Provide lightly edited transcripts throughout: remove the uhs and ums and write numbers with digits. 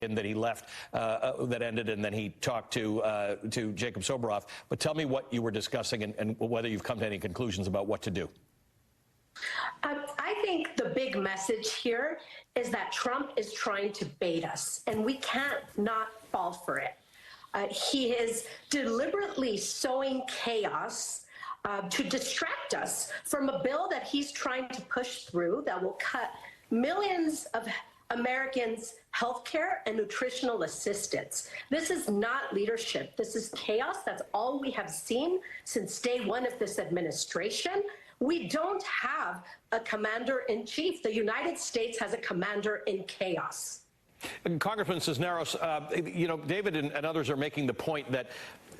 that he left that ended, and then he talked to Jacob Soboroff. But tell me what you were discussing and whether you've come to any conclusions about what to do. I think the big message here is that Trump is trying to bait us, and we can't not fall for it. He is deliberately sowing chaos to distract us from a bill that he's trying to push through that will cut millions of Americans' health care and nutritional assistance. This is not leadership. This is chaos. That's all we have seen since day one of this administration. We don't have a commander-in-chief. The United States has a commander in chaos. Congressman Cisneros, you know, David and others are making the point that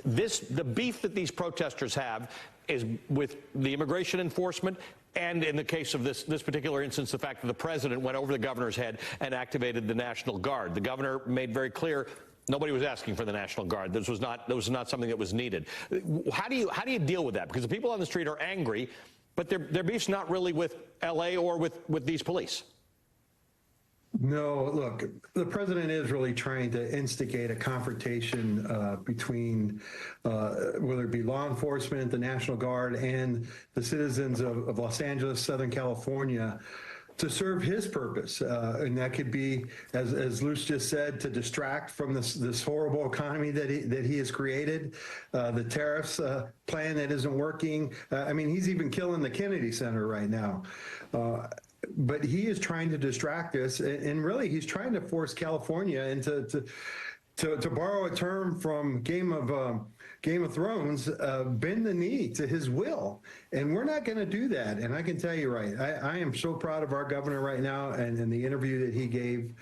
the beef that these protesters have is with the immigration enforcement, and in the case of this particular instance, the fact that the president went over the governor's head and activated the National Guard. The governor made very clear nobody was asking for the National Guard. This was not something that was needed. How do you deal with that? Because the people on the street are angry, but their beef's not really with L.A. or with these police. No, look, the president is really trying to instigate a confrontation between whether it be law enforcement, the National Guard, and the citizens of Los Angeles, Southern California, to serve his purpose. And that could be, as Luz just said, to distract from this horrible economy that he has created, the tariffs plan that isn't working. I mean, he's even killing the Kennedy Center right now. But he is trying to distract us, and really he's trying to force California into to borrow a term from Game of Thrones, bend the knee to his will. And we're not going to do that. And I can tell you, right, I am so proud of our governor right now and the interview that he gave.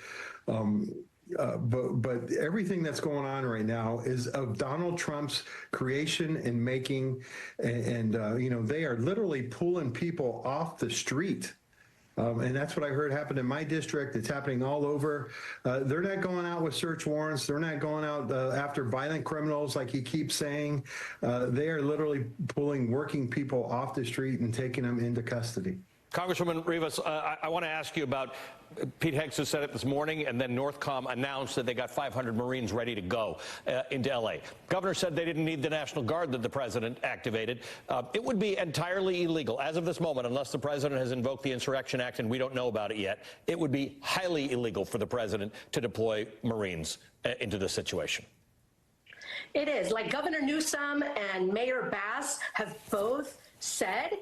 But everything that's going on right now is of Donald Trump's creation and making. And you know, they are literally pulling people off the street. And that's what I heard happened in my district. It's happening all over. They're not going out with search warrants. They're not going out after violent criminals like he keeps saying. They are literally pulling working people off the street and taking them into custody. Congresswoman Rivas, I want to ask you about, Pete Heggs has said it this morning, and then Northcom announced that they got 500 Marines ready to go into L.A. Governor said they didn't need the National Guard that the president activated. It would be entirely illegal, as of this moment, unless the president has invoked the Insurrection Act, and we don't know about it yet. It would be highly illegal for the president to deploy Marines into this situation. It is. Like Governor Newsom and Mayor Bass have both said,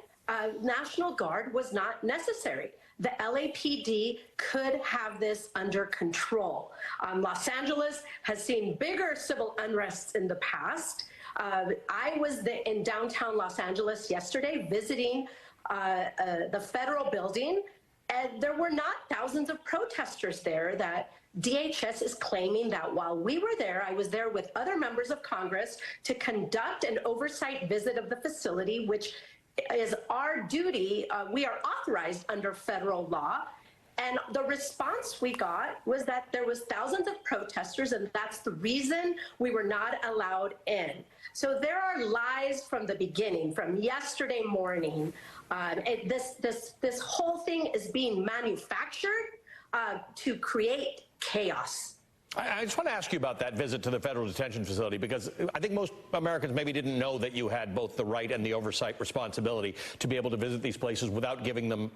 National Guard was not necessary. The LAPD could have this under control. Los Angeles has seen bigger civil unrests in the past. I was in downtown Los Angeles yesterday visiting the federal building, and there were not thousands of protesters there. That DHS is claiming that while we were there, I was there with other members of Congress to conduct an oversight visit of the facility, which is our duty. We are authorized under federal law. And the response we got was that there was thousands of protesters, and that's the reason we were not allowed in. So there are lies from the beginning, from yesterday morning. This whole thing is being manufactured to create chaos. I just want to ask you about that visit to the federal detention facility, because I think most Americans maybe didn't know that you had both the right and the oversight responsibility to be able to visit these places without giving them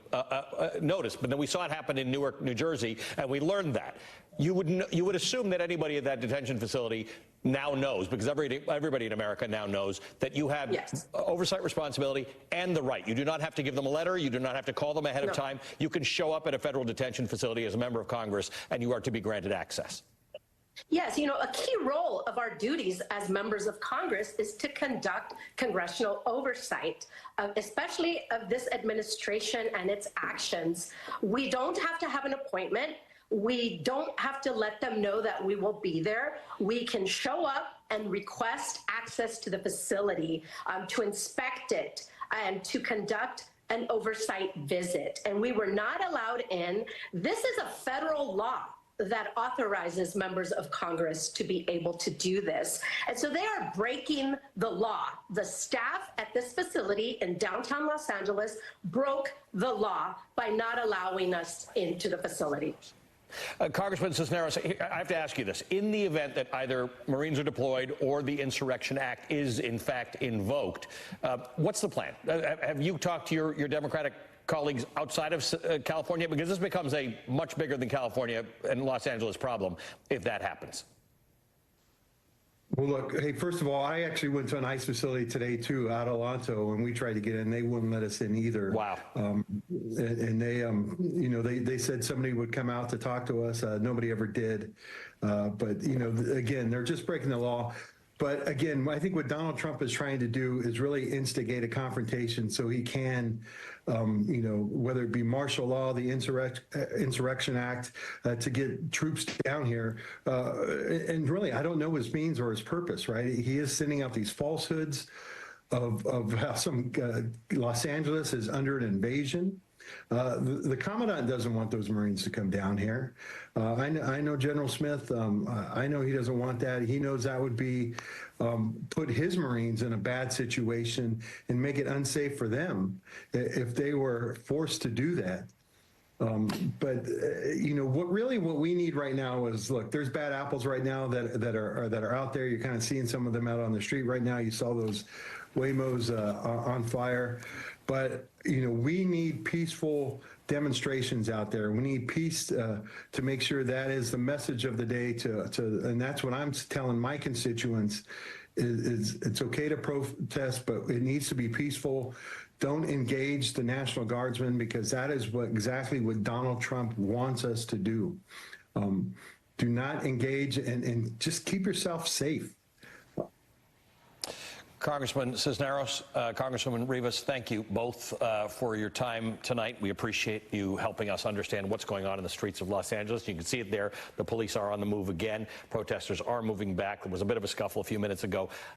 notice. But then we saw it happen in Newark, New Jersey, and we learned that. You would assume that anybody at that detention facility now knows, because everybody in America now knows that you have oversight responsibility and the right. You do not have to give them a letter. You do not have to call them ahead of time. You can show up at a federal detention facility as a member of Congress, and you are to be granted access. Yes, you know, a key role of our duties as members of Congress is to conduct congressional oversight, especially of this administration and its actions. We don't have to have an appointment. We don't have to let them know that we will be there. We can show up and request access to the facility, to inspect it and to conduct an oversight visit. And we were not allowed in. This is a federal law that authorizes members of Congress to be able to do this. And so they are breaking the law. The staff at this facility in downtown Los Angeles broke the law by not allowing us into the facility. Congressman Cisneros, I have to ask you this. In the event that either Marines are deployed or the Insurrection Act is, in fact, invoked, what's the plan? Have you talked to your Democratic colleagues outside of California? Because this becomes a much bigger than California and Los Angeles problem if that happens. Well, look, hey, first of all, I actually went to an ICE facility today, too, out of Alonso, and we tried to get in. They wouldn't let us in either. Wow. And they, you know, they said somebody would come out to talk to us. Nobody ever did. But, you know, again, they're just breaking the law. But again, I think what Donald Trump is trying to do is really instigate a confrontation so he can, you know, whether it be martial law, the Insurrection Act, to get troops down here. And really, I don't know his means or his purpose, right? He is sending out these falsehoods of how some Los Angeles is under an invasion. The commandant doesn't want those Marines to come down here. I know General Smith. I know he doesn't want that. He knows that would be put his Marines in a bad situation and make it unsafe for them if they were forced to do that. But you know what we need right now is, look, there's bad apples right now that are out there. You're kind of seeing some of them out on the street right now. You saw those Waymos on fire. But, you know, we need peaceful demonstrations out there. We need peace to make sure that is the message of the day and that's what I'm telling my constituents is it's okay to protest, but it needs to be peaceful. Don't engage the National Guardsmen, because that is exactly what Donald Trump wants us to do. Do not engage and just keep yourself safe. Congressman Cisneros, Congresswoman Rivas, thank you both for your time tonight. We appreciate you helping us understand what's going on in the streets of Los Angeles. You can see it there. The police are on the move again. Protesters are moving back. There was a bit of a scuffle a few minutes ago.